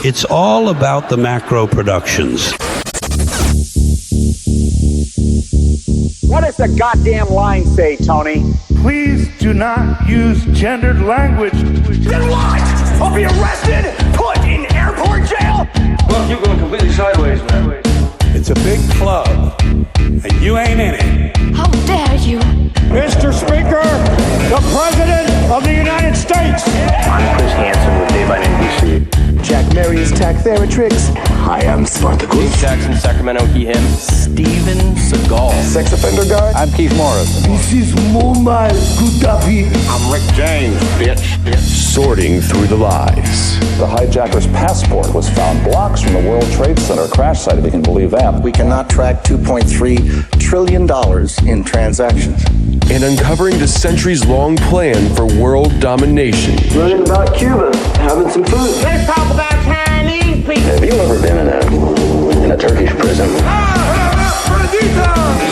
It's all about the macro productions. What does the goddamn line say, Tony? Please do not use gendered language. Then what? I'll be arrested, put in airport jail? Look, you're going completely sideways, man. It's a big club, and you ain't in it. How dare you? Mr. Speaker, the President of the United States. I'm Chris Hansen with Dave on NBC. Jack Marius Tack Theratrix. Hi, I'm Spartacus. Jackson, Sacramento, he, him. Steven Seagal. Sex offender guy. I'm Keith Morris. This is Muammar Gaddafi. I'm Rick James, bitch. Sorting through the lies. The hijacker's passport was found blocks from the World Trade Center crash site, if you can believe that. We cannot track $2.3 trillion in transactions. And uncovering the centuries-long plan for world domination. Learning about Cuba, having some food. Let's talk about Chinese people. Have you ever been in a Turkish prison?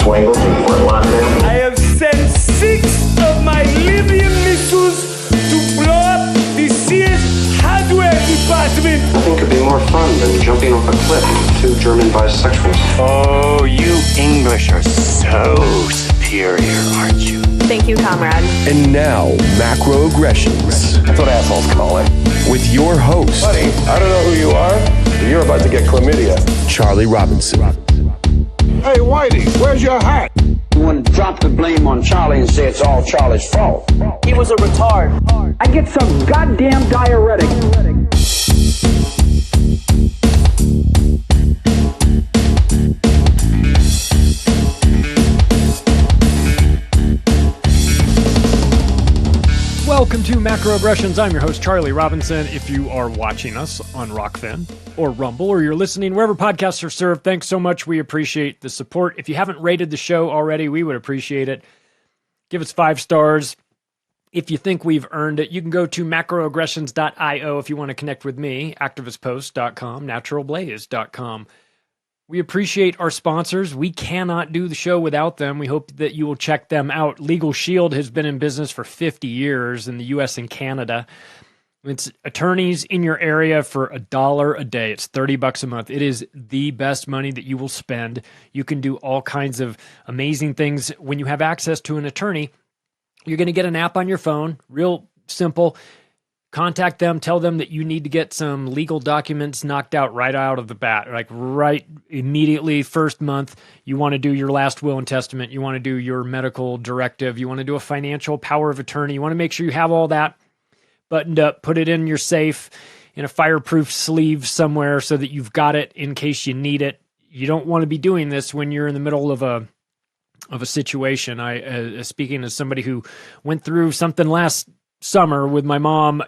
Swangles in Fort Lauderdale? I have sent 6 of my Libyan missiles to blow up the Sears hardware department. Nothing could be more fun than jumping off a cliff with 2 German bisexuals. Oh, you English are so superior, aren't you? Thank you, comrade. And now, macroaggressions. That's what assholes call it. With your host, Buddy, I don't know who you are, but you're about to get chlamydia. Charlie Robinson. Hey, Whitey, where's your hat? You want to drop the blame on Charlie and say it's all Charlie's fault. He was a retard. I get some goddamn diuretic. Welcome to Macroaggressions. I'm your host, Charlie Robinson. If you are watching us on Rockfin or Rumble, or you're listening wherever podcasts are served, thanks so much. We appreciate the support. If you haven't rated the show already, we would appreciate it. Give us 5 stars. If you think we've earned it, you can go to macroaggressions.io if you want to connect with me, activistpost.com, naturalblaze.com. We appreciate our sponsors. We cannot do the show without them. We hope that you will check them out. Legal Shield has been in business for 50 years in the U.S. and Canada. It's attorneys in your area for $1 a day. It's $30 a month. It is the best money that you will spend. You can do all kinds of amazing things. When you have access to an attorney, you're going to get an app on your phone, real simple. Contact them, tell them that you need to get some legal documents knocked out right out of the bat, like right immediately, first month. You want to do your last will and testament. You want to do your medical directive. You want to do a financial power of attorney. You want to make sure you have all that buttoned up, put it in your safe in a fireproof sleeve somewhere so that you've got it in case you need it. You don't want to be doing this when you're in the middle of a situation. I, speaking as somebody who went through something last summer with my mom,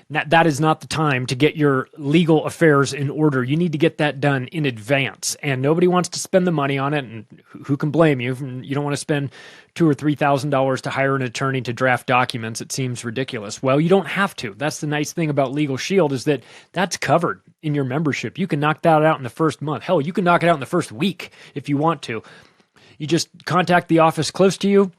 that is not the time to get your legal affairs in order. You need to get that done in advance, and nobody wants to spend the money on it. And who can blame you? You don't want to spend $2,000 or $3,000 to hire an attorney to draft documents. It seems ridiculous. Well, you don't have to. That's the nice thing about Legal Shield, is that that's covered in your membership. You can knock that out in the first month. Hell, you can knock it out in the first week if you want to. You just contact the office close to you.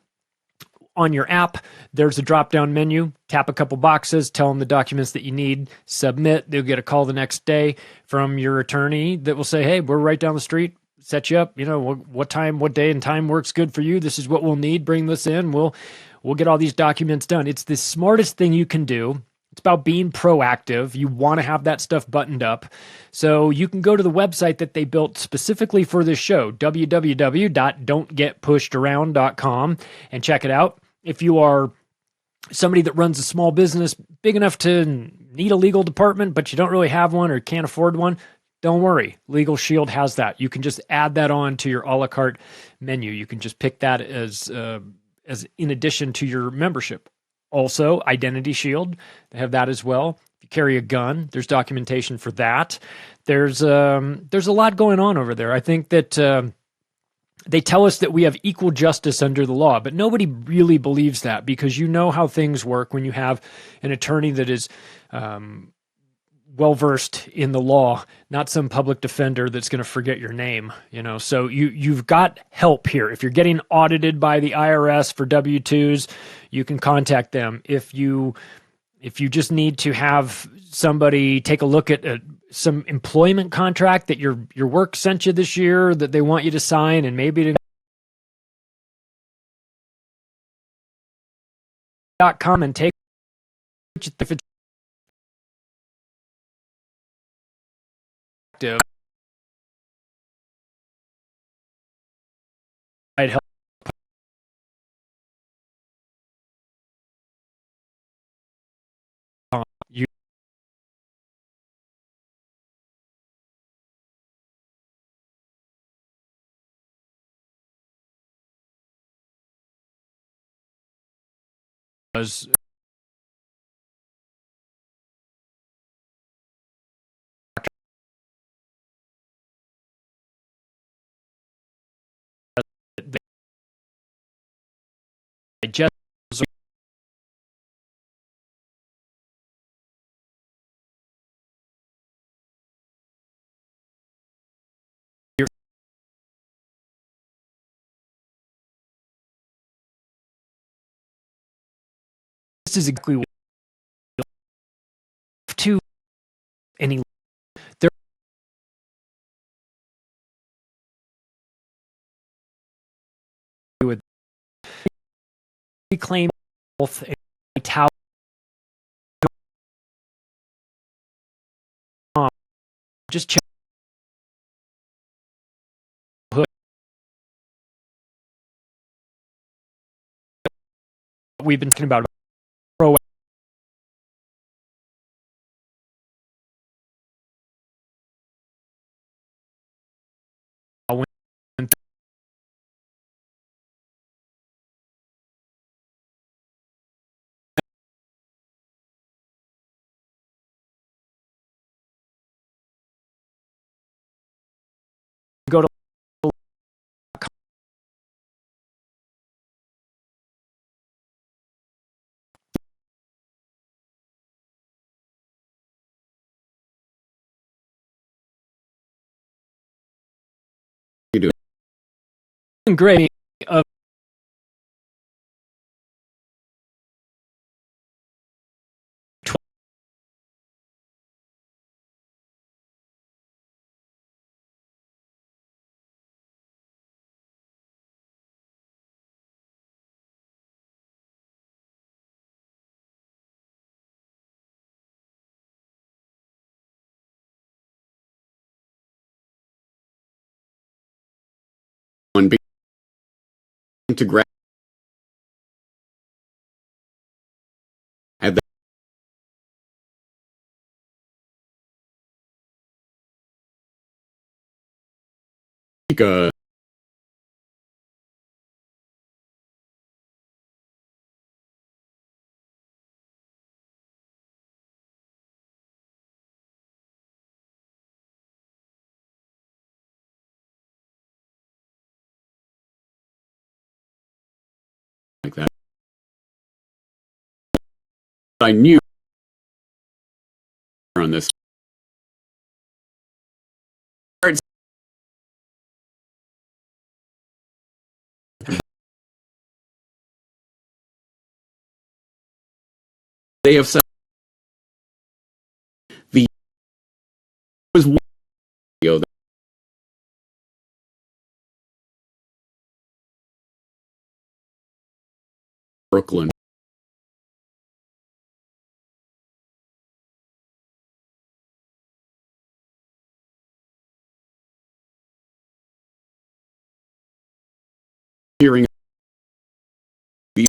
On your app, there's a drop-down menu. Tap a couple boxes, tell them the documents that you need, submit. They'll get a call the next day from your attorney that will say, hey, we're right down the street, set you up. You know, what time, what day and time works good for you. This is what we'll need. Bring this in. We'll get all these documents done. It's the smartest thing you can do. It's about being proactive. You want to have that stuff buttoned up. So you can go to the website that they built specifically for this show, www.don'tgetpushedaround.com, and check it out. If you are somebody that runs a small business big enough to need a legal department, but you don't really have one or can't afford one, don't worry. Legal Shield has that. You can just add that on to your a la carte menu. You can just pick that as in addition to your membership. Also, Identity Shield, they have that as well. If you carry a gun, there's documentation for that. There's a lot going on over there. I think that they tell us that we have equal justice under the law, but nobody really believes that, because you know how things work when you have an attorney that is well-versed in the law, not some public defender that's going to forget your name, you know. So you've got help here. If you're getting audited by the IRS for W-2s, you can contact them. If you if you just need to have somebody take a look at some employment contract that your work sent you this year that they want you to sign, and maybe to .com and take if it's active, I'd help you. I just this is exactly what to any there would reclaim health and vitality. Just check. We've been talking about pro go to great of to grab at the like that. I knew on this. They have said the was one video that Brooklyn hearing the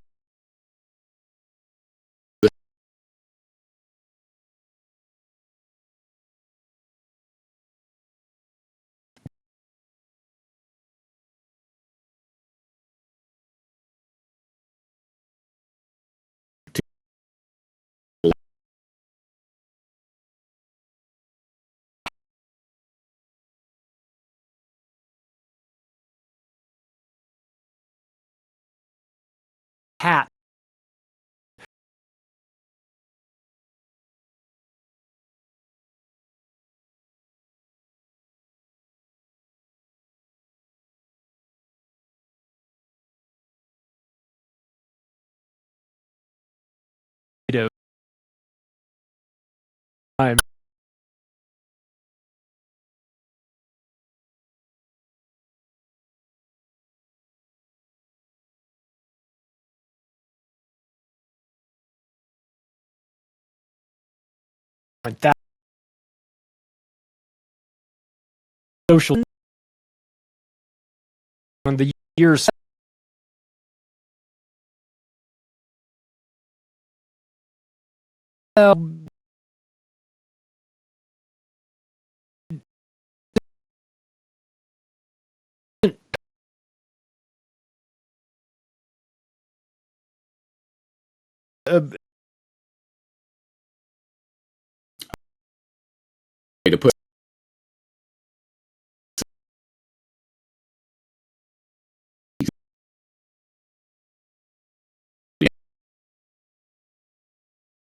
hat. time. That social on the years. To put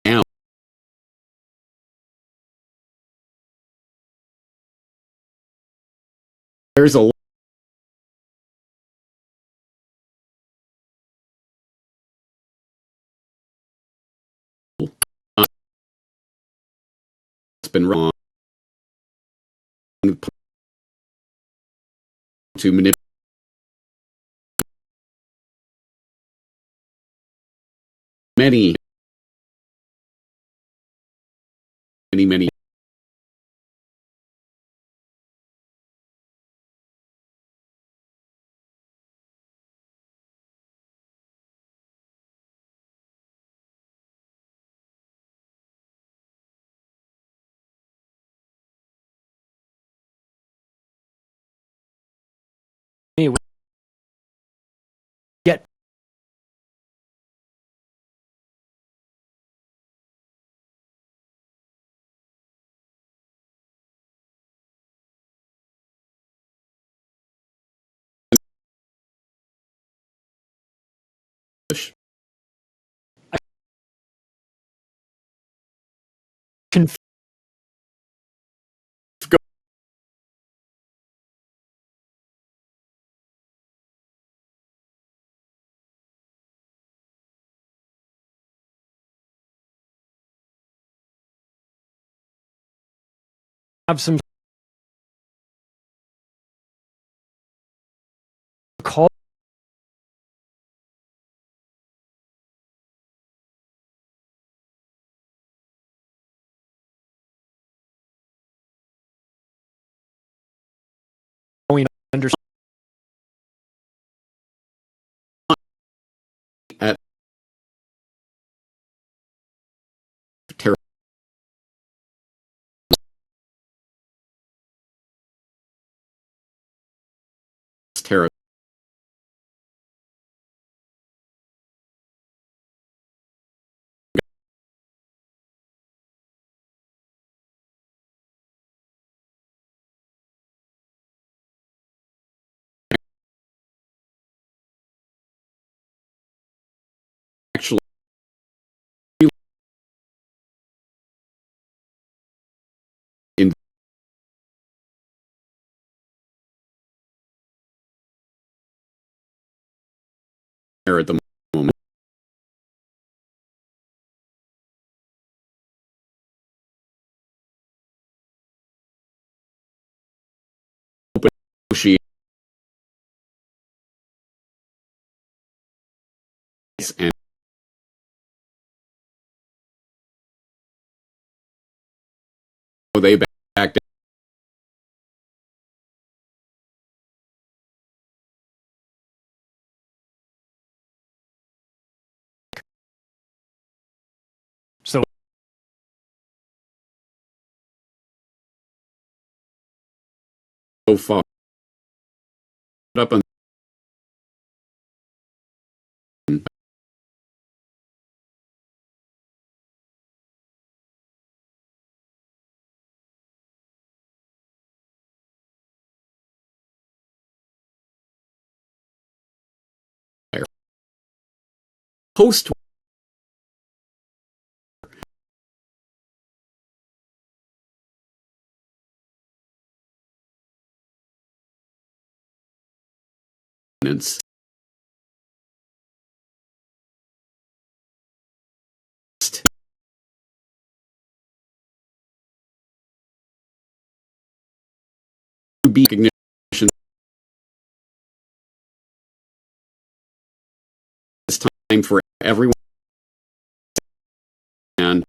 down. There's a it's been wrong to manipulate many Get conf- have some call going under at terror. Terror. Actually, in there at the moment. Open negotiations and they backed so so far up on post be recognition. It's time for everyone and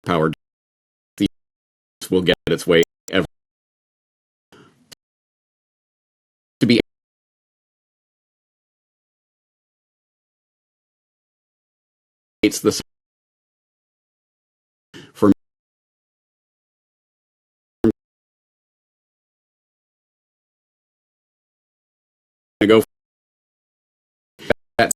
powered will get its way ever to be it's the for to go that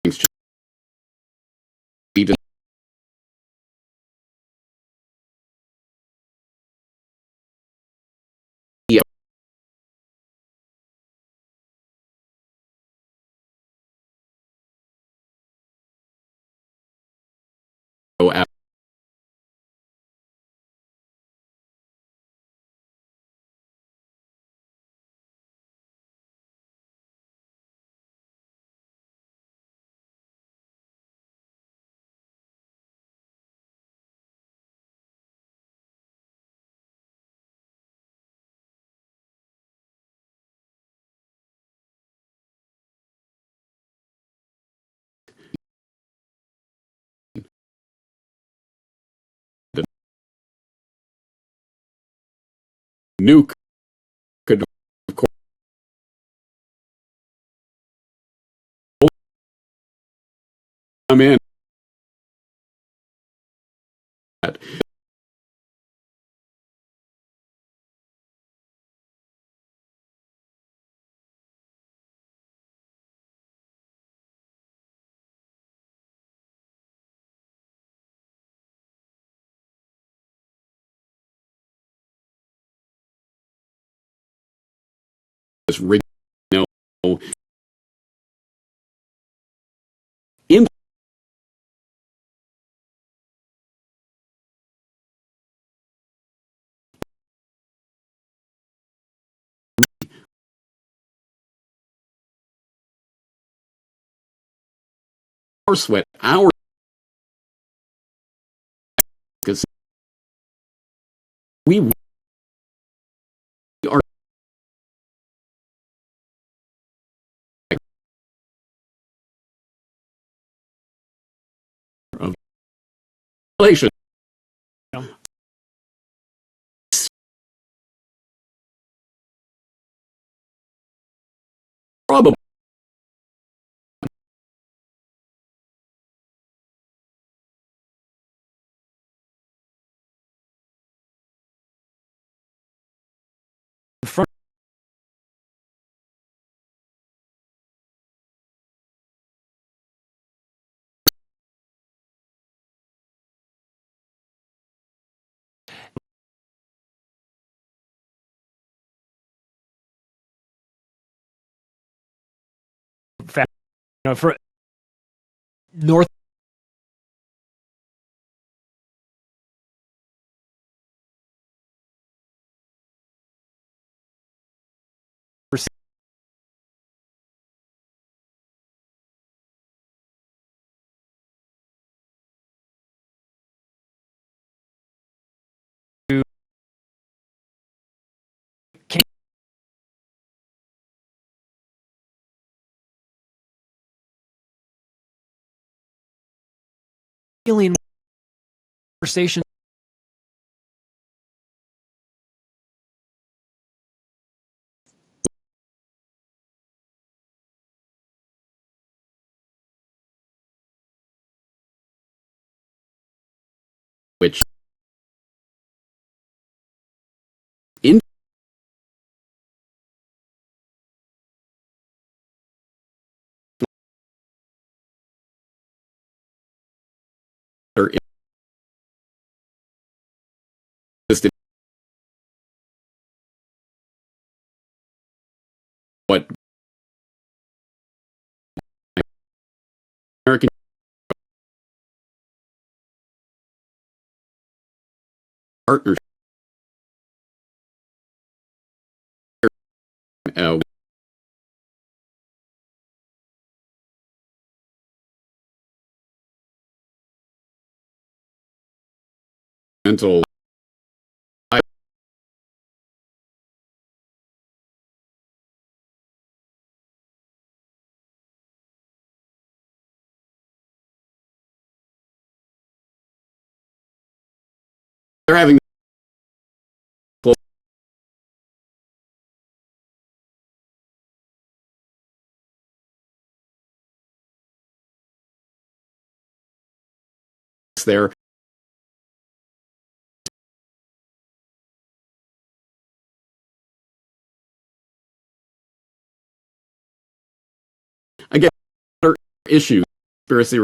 just be go the nuke could of course come in at this rig in our sweat our because we are of relation probably front for North alien conversation which in are interested in what American partners uh, mental they're having close there. Again, other issues, conspiracy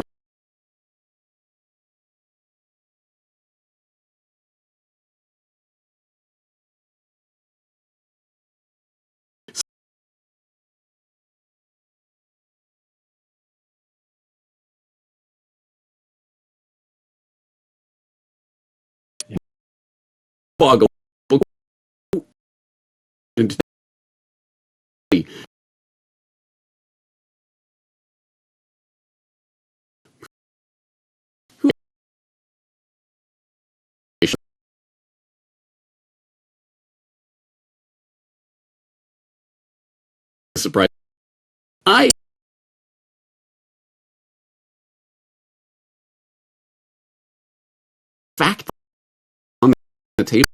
bog into surprise. I fact on the table.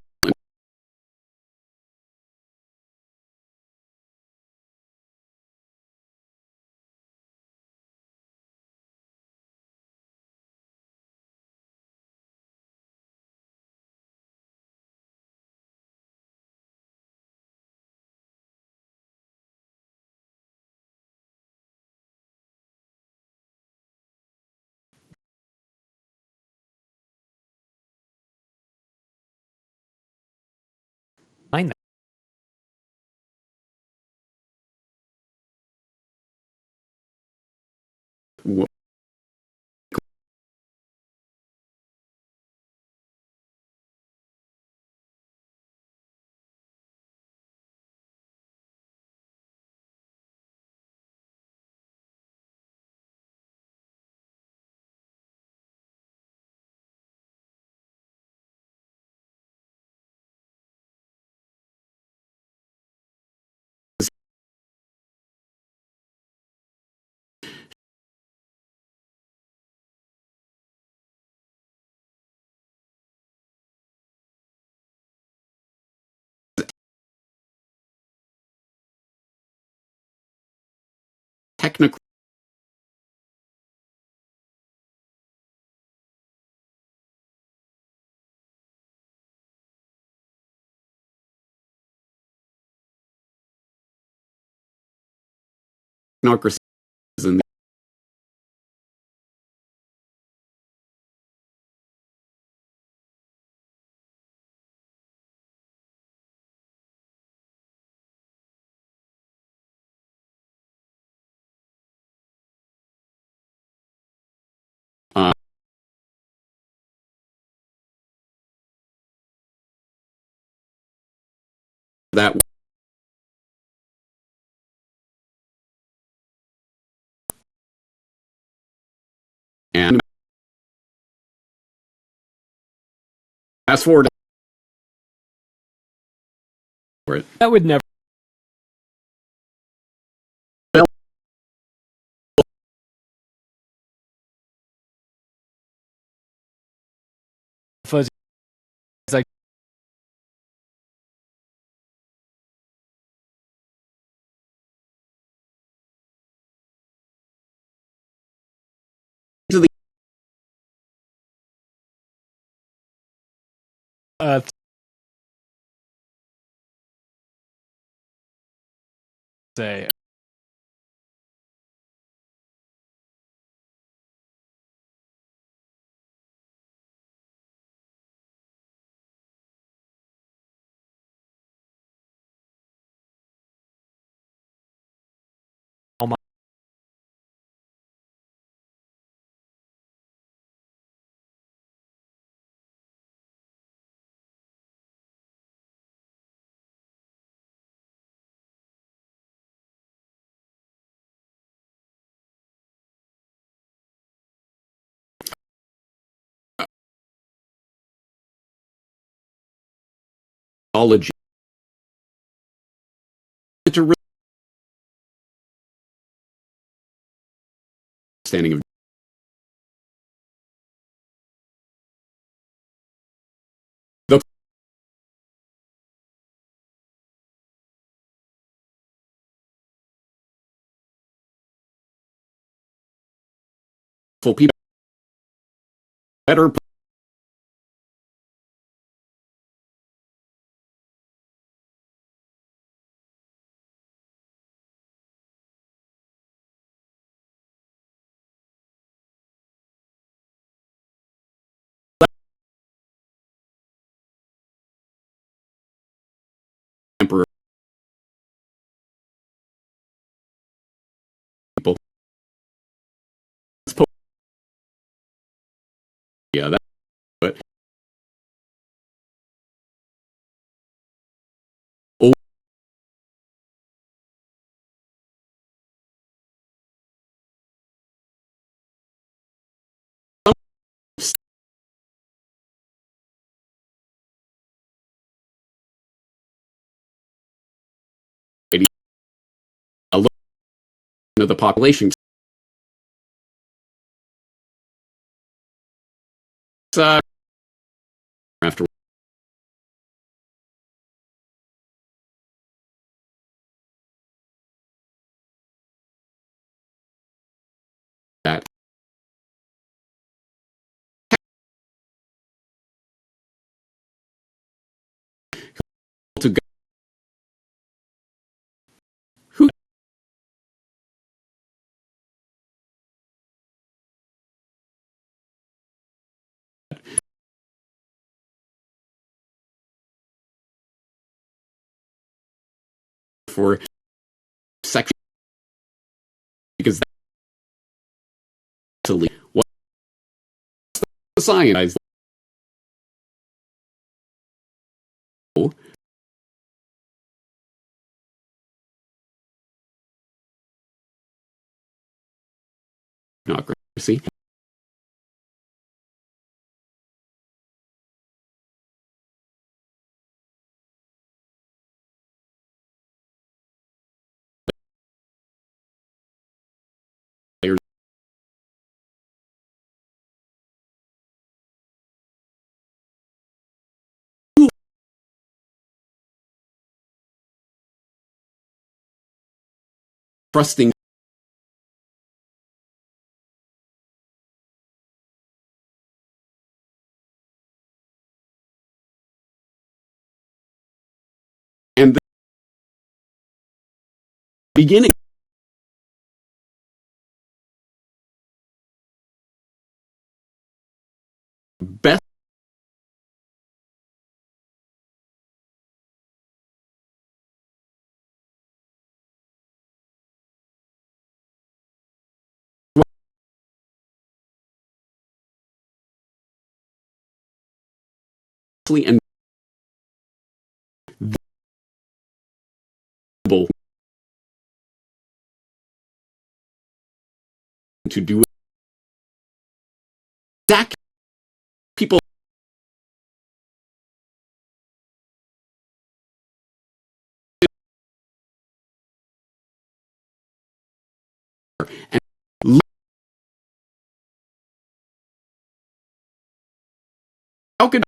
Find that. Technical technocracy in uh, that and fast forward for it. That would never. Well, Fuzzy. It's like to the uh, say Ology. It's a real understanding of the full people better emperor people. Yeah, that. But oh, a look of the population. After that, to go who for section because that's illegal. What the science? Democracy. Trusting and the beginning best and to do exact people and how could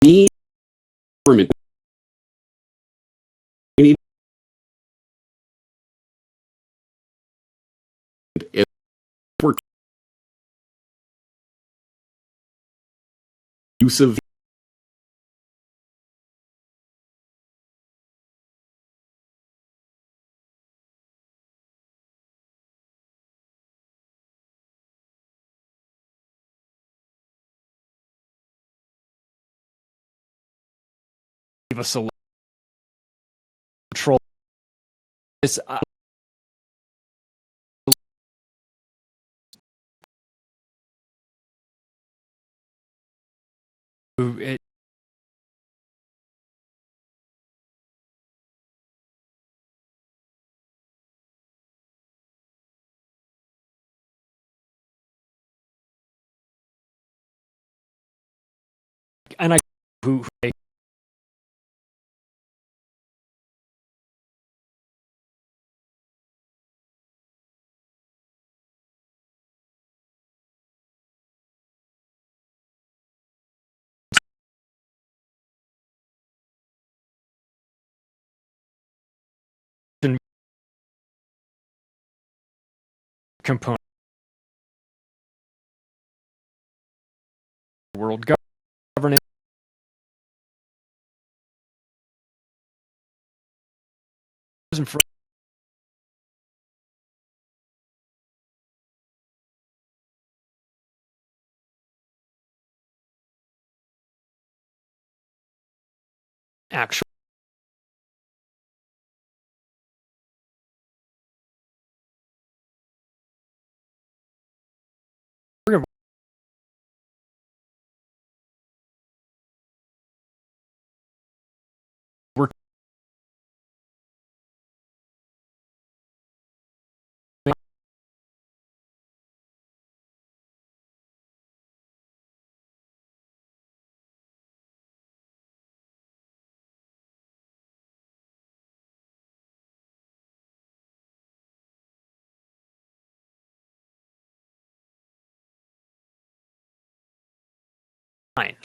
need government need if we're use of us a control. This it, and I who component world governance for actual we're fine.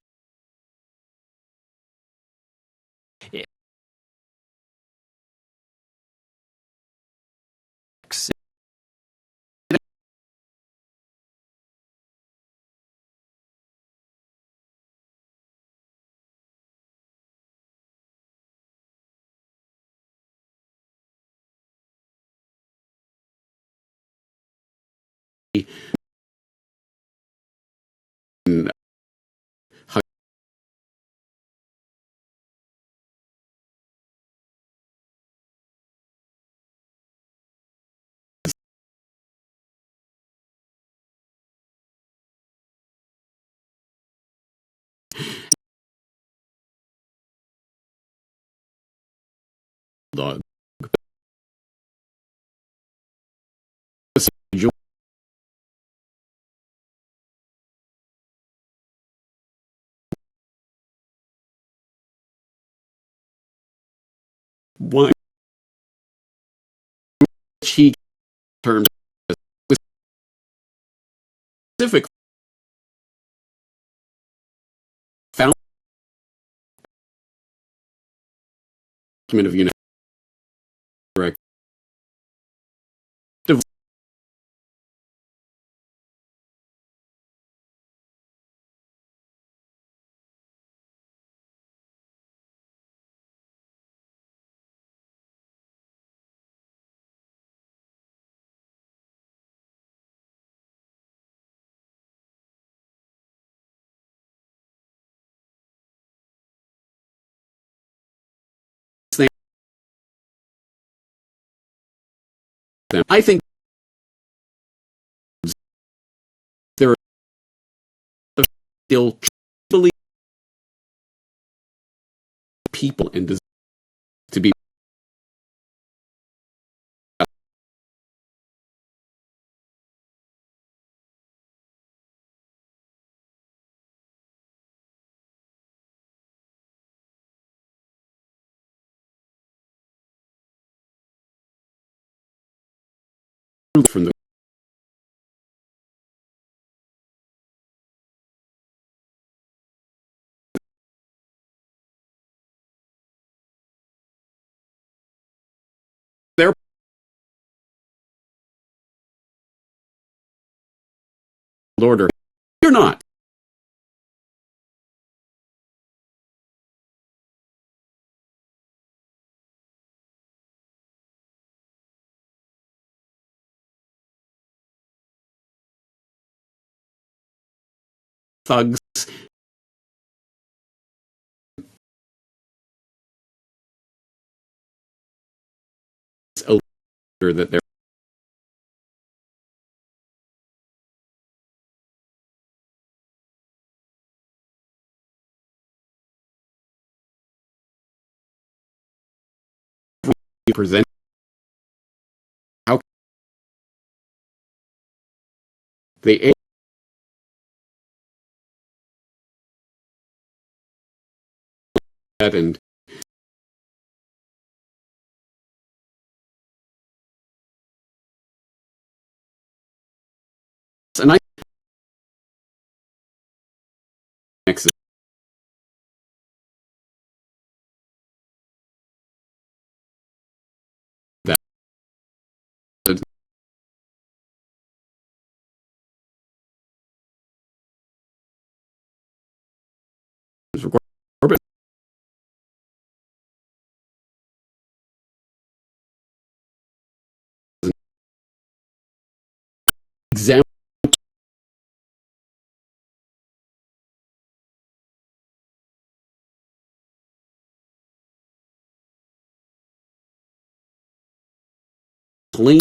Dog. One cheek terms specific found document of United Direct I think there are still believe people and to be from the their order. You're not. Thugs that they're present. How they that and I exit that Corbett example plain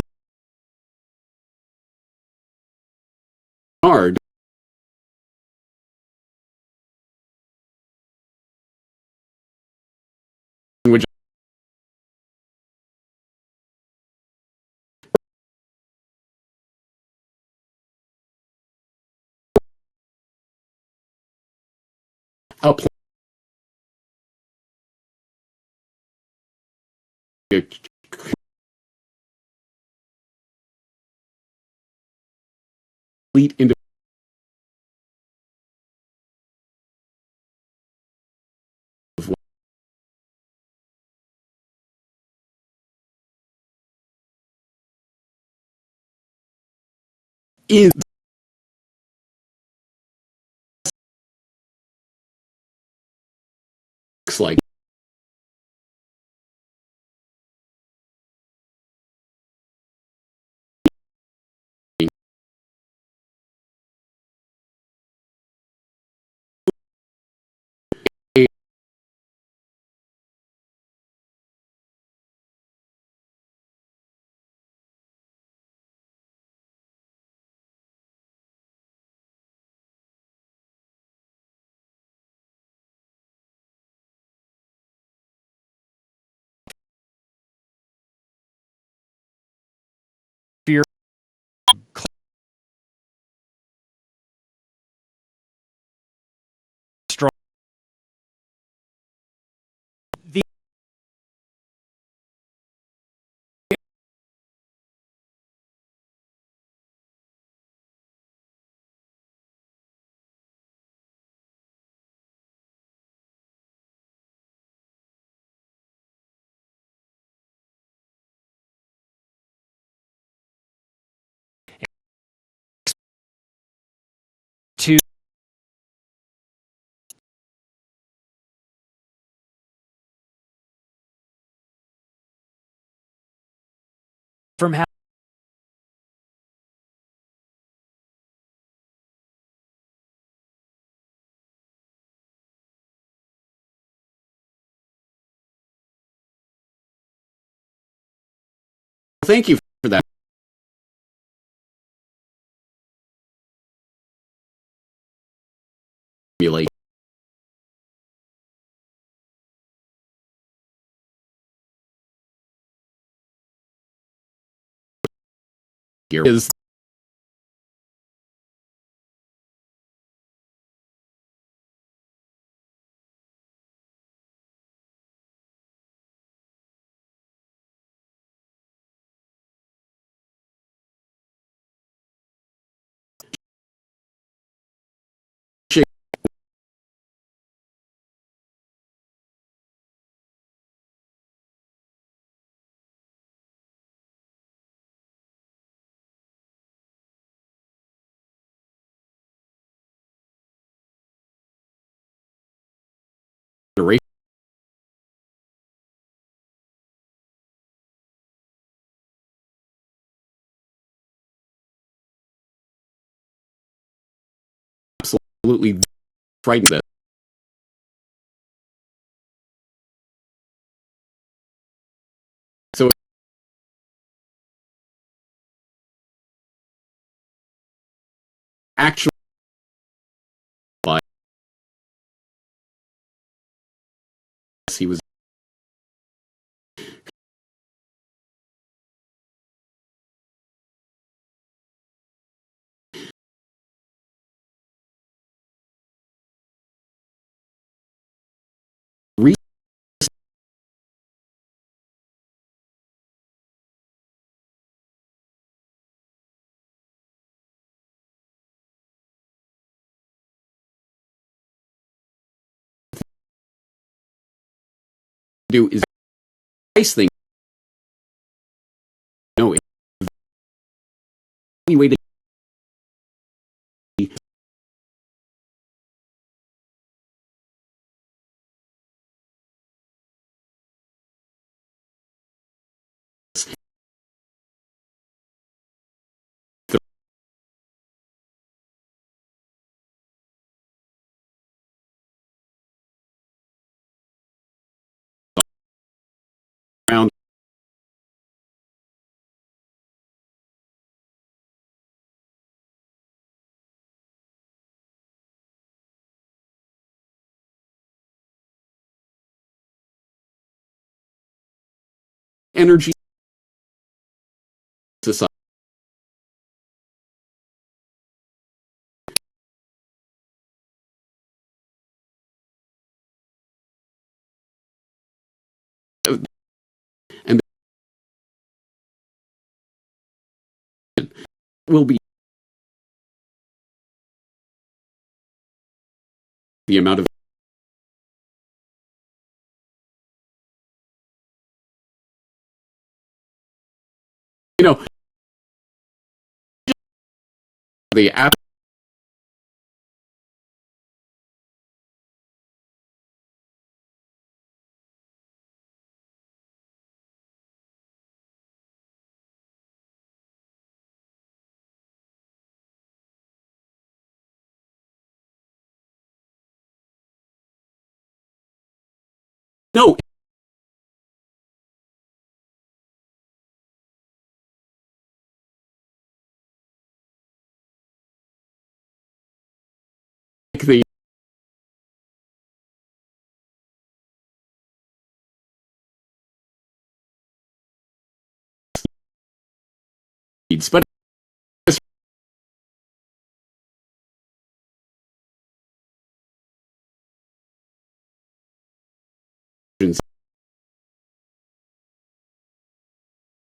hard which a complete into is like fear strong. The to from having thank you for that emulate here is absolutely frightened actually he was do is nice thing. No, it's the only way to around energy society. And will be the amount of the app no the needs, but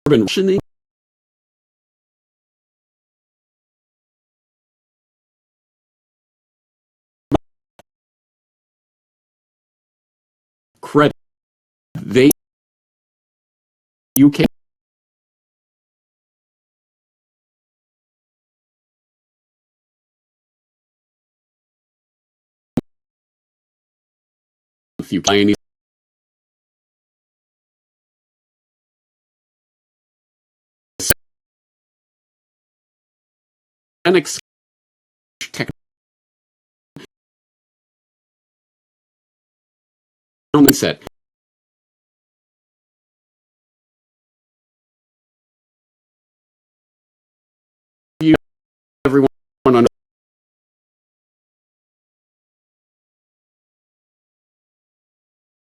urban rationing credit they UK if you buy any technology set you everyone on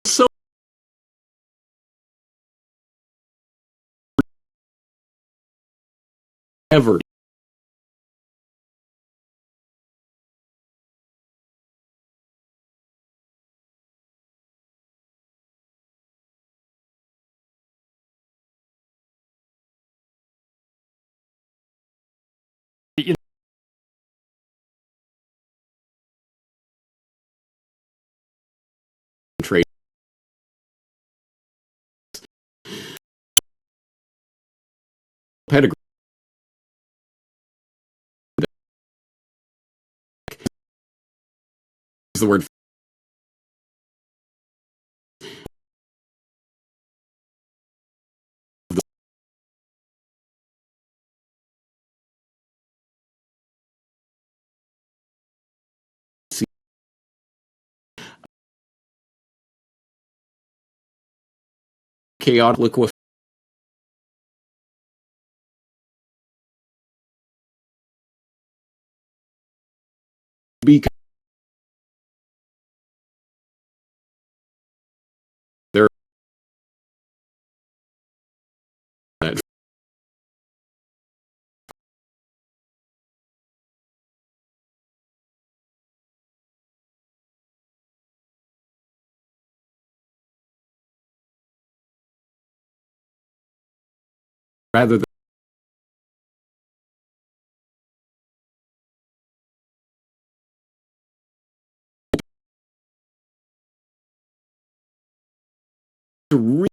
so ever trade pedigree is the word chaotic liquid rather than to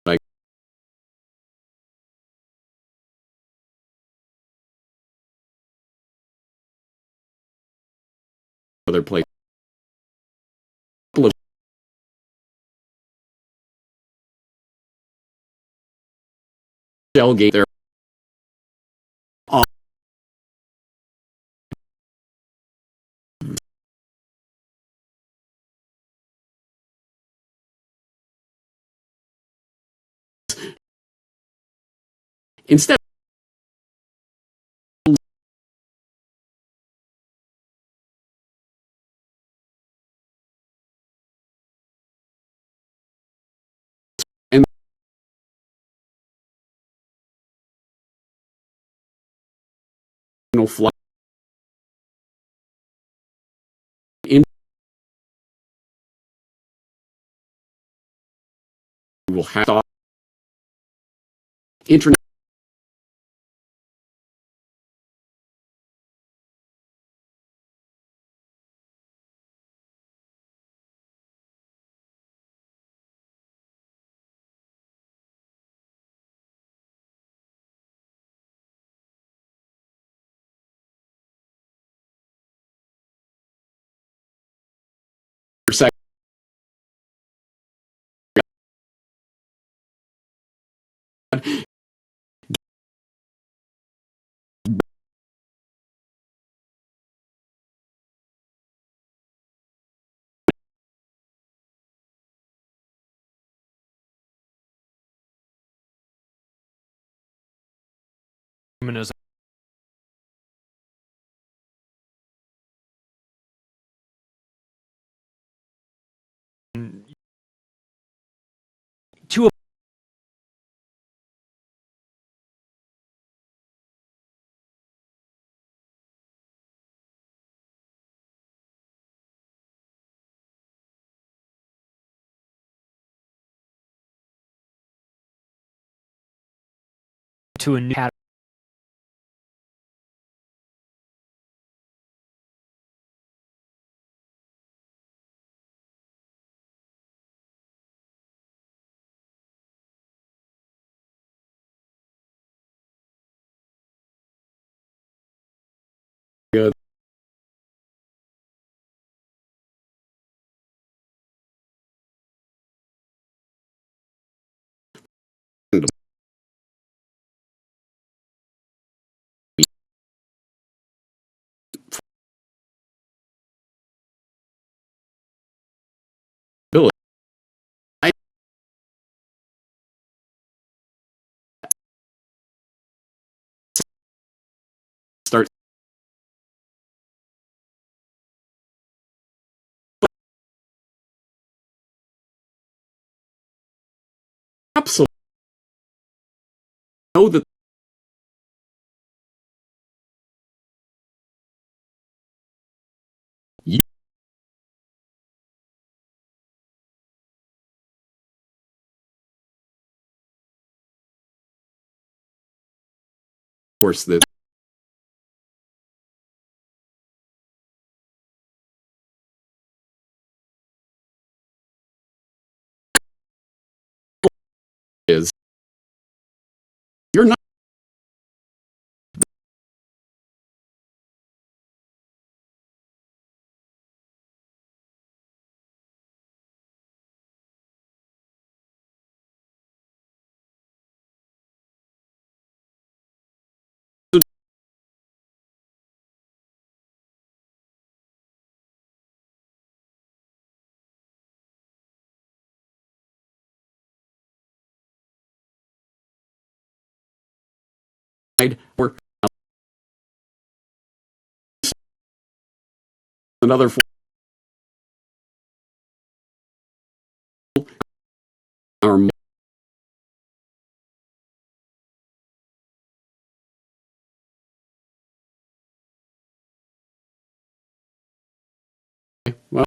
like other place. Shellgate there. Instead and fly in will have internet sec Humanism. To a to a new ability. I start absolutely know that you course this is you're not or another or well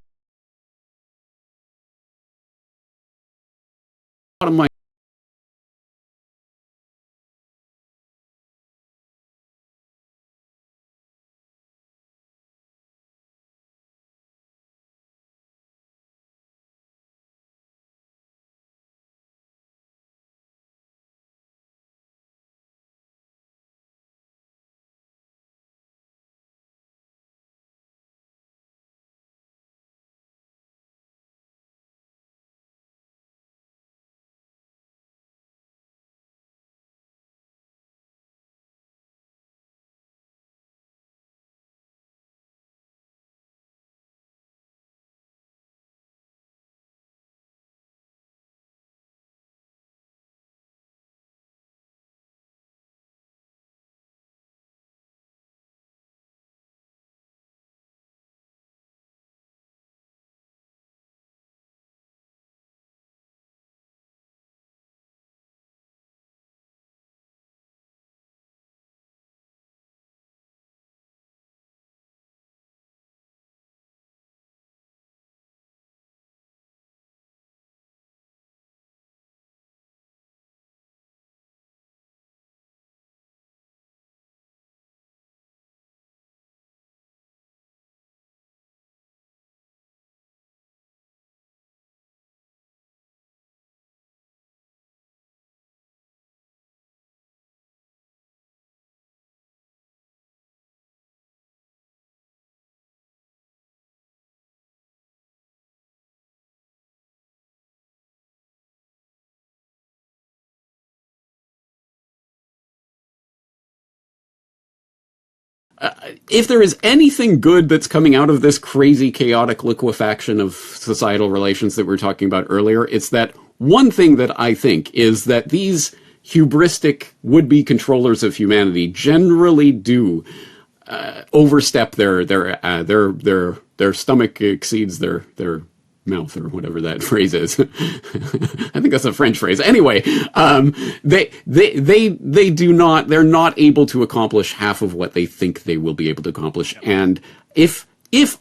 if there is anything good that's coming out of this crazy, chaotic liquefaction of societal relations that we were talking about earlier, it's that one thing that I think is that these hubristic would-be controllers of humanity generally do overstep their stomach exceeds their mouth, or whatever that phrase is. I think that's a French phrase. Anyway, they do not, they're not able to accomplish half of what they think they will be able to accomplish. And if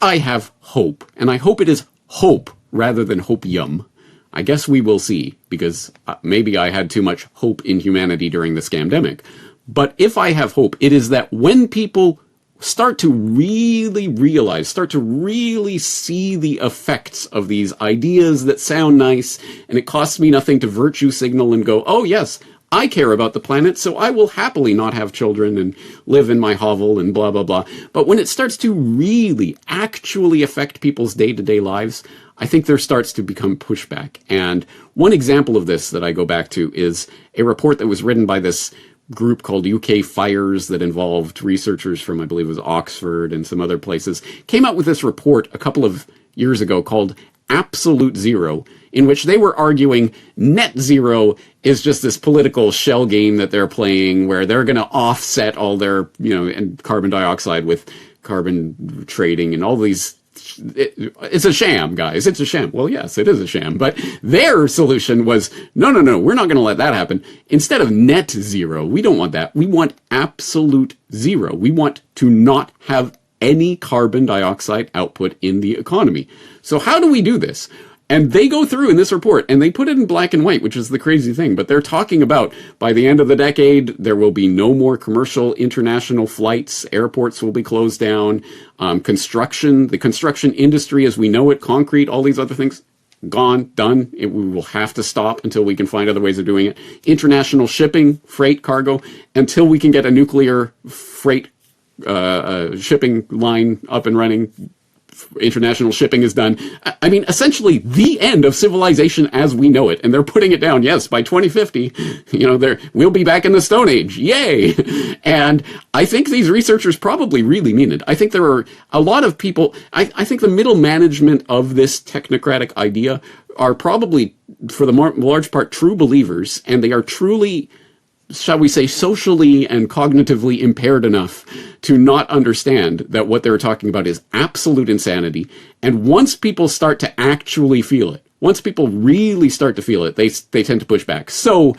I have hope, and I hope it is hope rather than hopium, I guess we will see, because maybe I had too much hope in humanity during the scamdemic. But if I have hope, it is that when people start to really realize, start to really see the effects of these ideas that sound nice, and it costs me nothing to virtue signal and go, oh yes, I care about the planet, so I will happily not have children and live in my hovel and blah, blah, blah. But when it starts to really actually affect people's day-to-day lives, I think there starts to become pushback. And one example of this that I go back to is a report that was written by this group called UK Fires that involved researchers from, I believe it was Oxford and some other places, came out with this report a couple of years ago called Absolute Zero, in which they were arguing net zero is just this political shell game that they're playing where they're going to offset all their, and carbon dioxide with carbon trading and all these. It's a sham, guys. It's a sham. Well, yes, it is a sham. But their solution was, no, we're not going to let that happen. Instead of net zero, we don't want that. We want absolute zero. We want to not have any carbon dioxide output in the economy. So how do we do this? And they go through in this report, and they put it in black and white, which is the crazy thing. But they're talking about, by the end of the decade, there will be no more commercial international flights. Airports will be closed down. The construction industry as we know it, concrete, all these other things, gone, done. We will have to stop until we can find other ways of doing it. International shipping, freight, cargo, until we can get a nuclear freight shipping line up and running. International shipping is done. I mean, essentially the end of civilization as we know it. And they're putting it down. Yes, by 2050, we'll be back in the Stone Age. Yay! And I think these researchers probably really mean it. I think there are a lot of people, I think the middle management of this technocratic idea are probably, for the large part, true believers. And they are truly, shall we say, socially and cognitively impaired enough to not understand that what they're talking about is absolute insanity. And once people start to actually feel it, once people really start to feel it, they tend to push back. So,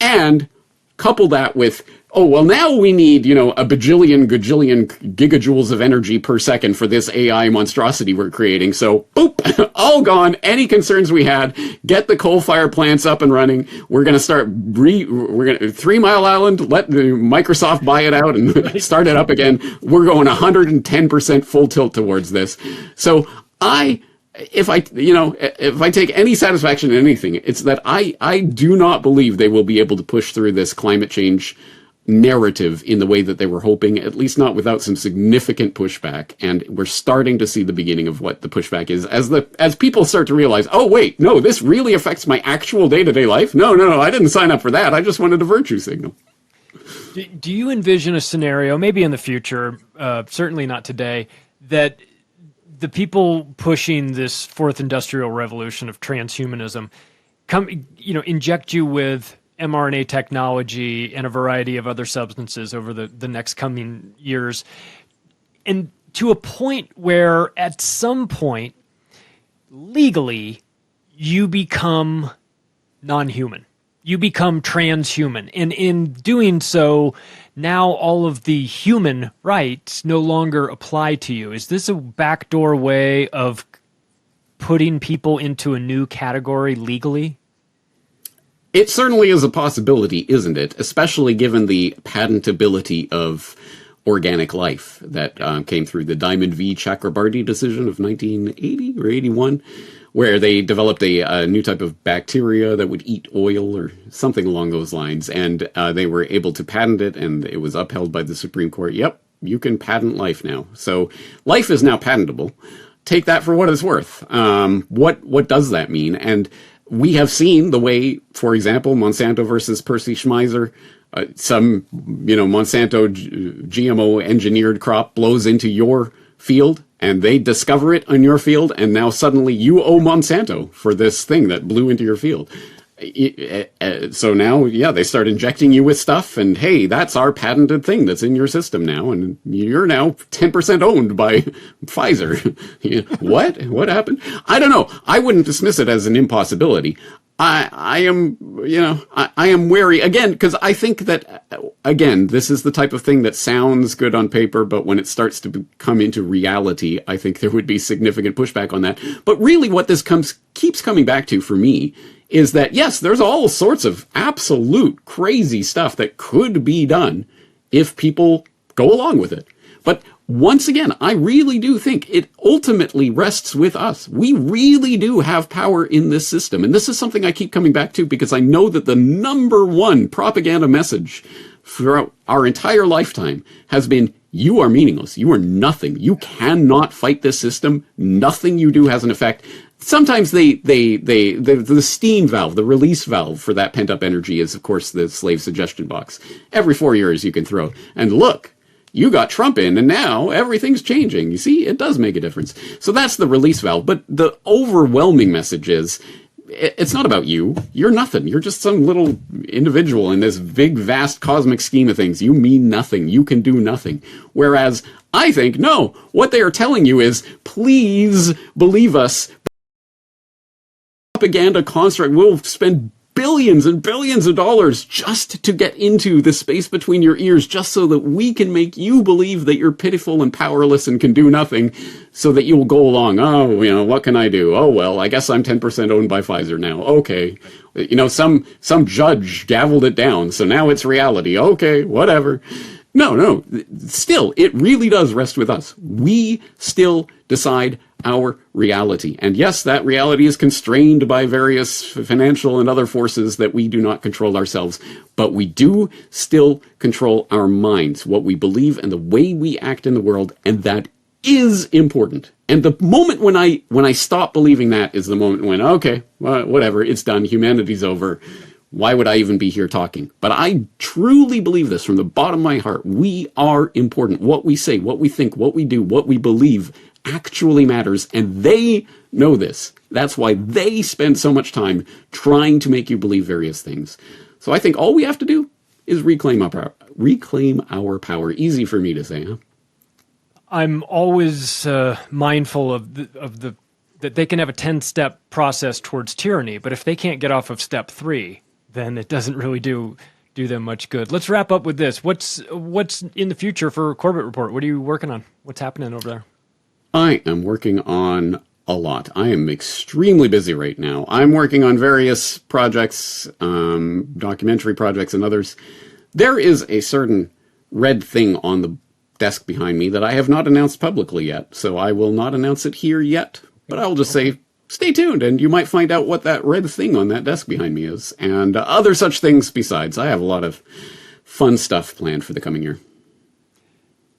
and couple that with, oh, well, now we need, a bajillion, gajillion gigajoules of energy per second for this AI monstrosity we're creating. So, boop, all gone. Any concerns we had, get the coal-fired plants up and running. We're going to start, we're going to, 3 Mile Island, let Microsoft buy it out and start it up again. We're going 110% full tilt towards this. So, if I take any satisfaction in anything, it's that I do not believe they will be able to push through this climate change narrative in the way that they were hoping, at least not without some significant pushback. And we're starting to see the beginning of what the pushback is as people start to realize, oh, wait, no, this really affects my actual day-to-day life. No, I didn't sign up for that. I just wanted a virtue signal. Do you envision a scenario, maybe in the future, certainly not today, that the people pushing this fourth industrial revolution of transhumanism inject you with mRNA technology and a variety of other substances over the next coming years, and to a point where at some point legally you become non-human, you become transhuman, and in doing so now all of the human rights no longer apply to you. Is this a backdoor way of putting people into a new category legally? It certainly is a possibility, isn't it? Especially given the patentability of organic life that came through the Diamond v. Chakrabarty decision of 1980 or 81, where they developed a new type of bacteria that would eat oil or something along those lines. And they were able to patent it, and it was upheld by the Supreme Court. Yep, you can patent life now. So life is now patentable. Take that for what it's worth. What does that mean? And we have seen the way, for example, Monsanto versus Percy Schmeiser, some, Monsanto GMO engineered crop blows into your field and they discover it on your field, and now suddenly you owe Monsanto for this thing that blew into your field. So now, they start injecting you with stuff, and hey, that's our patented thing that's in your system now, and you're now 10% owned by Pfizer. What? What happened? I don't know. I wouldn't dismiss it as an impossibility. I am wary again, because I think that, again, this is the type of thing that sounds good on paper, but when it starts to come into reality, I think there would be significant pushback on that. But really what this keeps coming back to for me is that, yes, there's all sorts of absolute crazy stuff that could be done if people go along with it. But once again, I really do think it ultimately rests with us. We really do have power in this system. And this is something I keep coming back to because I know that the number one propaganda message throughout our entire lifetime has been, you are meaningless. You are nothing. You cannot fight this system. Nothing you do has an effect. Sometimes the steam valve, the release valve for that pent up energy is, of course, the slave suggestion box. Every 4 years you can throw. And look, you got Trump in, and now everything's changing. You see, it does make a difference. So that's the release valve. But the overwhelming message is, it's not about you. You're nothing. You're just some little individual in this big, vast cosmic scheme of things. You mean nothing. You can do nothing. Whereas I think, no, what they are telling you is, please believe us. Propaganda construct. We'll spend billions and billions of dollars just to get into the space between your ears, just so that we can make you believe that you're pitiful and powerless and can do nothing, so that you will go along. Oh, what can I do? Oh, well, I guess I'm 10% owned by Pfizer now. Okay. Some judge gavelled it down, so now it's reality. Okay, whatever. No. Still, it really does rest with us. We still decide our reality. And yes, that reality is constrained by various financial and other forces that we do not control ourselves, but we do still control our minds, what we believe and the way we act in the world, and that is important. And the moment when I stop believing that is the moment when, okay, well, whatever, it's done, humanity's over. Why would I even be here talking? But I truly believe this from the bottom of my heart. We are important. What we say, what we think, what we do, what we believe actually matters, and they know this. That's why they spend so much time trying to make you believe various things. So I think all we have to do is reclaim our power. Easy for me to say, huh? I'm always mindful of the that they can have a 10-step process towards tyranny, but if they can't get off of step 3, then it doesn't really do them much good. Let's wrap up with this. What's in the future for Corbett Report? What are you working on? What's happening over there? I am working on a lot. I am extremely busy right now. I'm working on various projects, documentary projects and others. There is a certain red thing on the desk behind me that I have not announced publicly yet, so I will not announce it here yet, but I will just say, stay tuned, and you might find out what that red thing on that desk behind me is, and other such things besides. I have a lot of fun stuff planned for the coming year.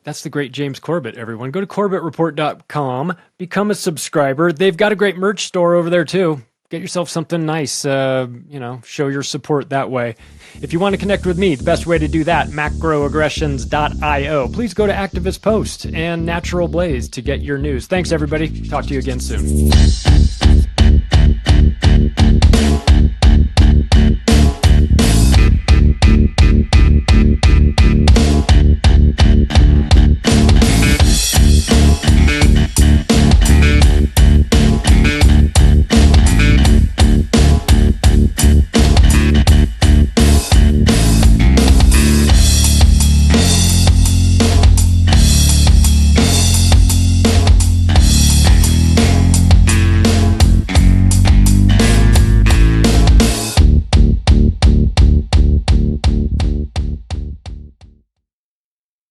That's the great James Corbett, everyone. Go to CorbettReport.com, become a subscriber. They've got a great merch store over there, too. Get yourself something nice, show your support that way. If you want to connect with me, the best way to do that, macroaggressions.io. Please go to Activist Post and Natural Blaze to get your news. Thanks, everybody. Talk to you again soon.